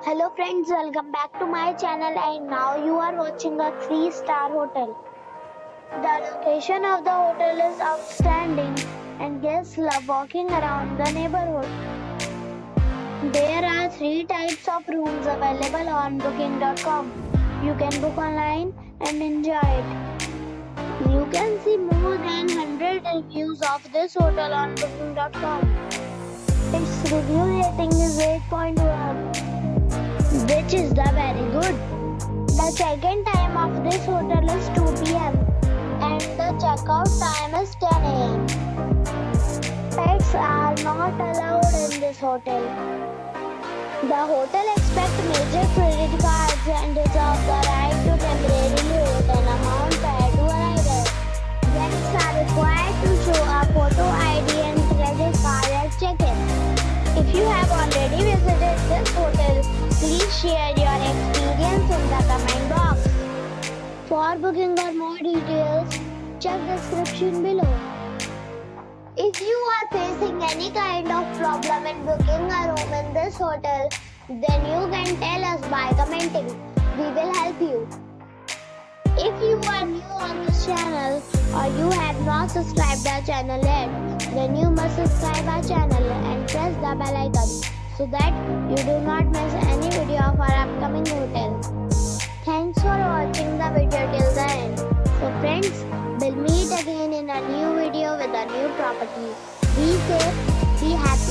Hello friends, welcome back to my channel and now you are watching a 3-star hotel. The location of the hotel is outstanding and guests love walking around the neighborhood. There are 3 types of rooms available on booking.com. You can book online and enjoy it. You can see more than 100 reviews of this hotel on booking.com. Its review rating is 8.1, which is the very good. The check-in time of this hotel is 2 p.m. and the checkout time is 10 a.m. Pets are not allowed in this hotel. The hotel accepts major credit cards and reserves the right to temporarily hold an amount prior to arrival. Guests are required to show a photo ID and credit card at check-in. If you have already visited this hotel, please share your experience in the comment box. For booking or more details, check description below. If you are facing any kind of problem in booking a room in this hotel, then you can tell us by commenting. We will help you. If you are new on this channel or you have not subscribed our channel yet, then you must subscribe our channel and press the bell icon so that you do not miss any video of our upcoming hotel. Thanks for watching the video till the end. So friends, we'll meet again in a new video with a new property. Be safe, be happy.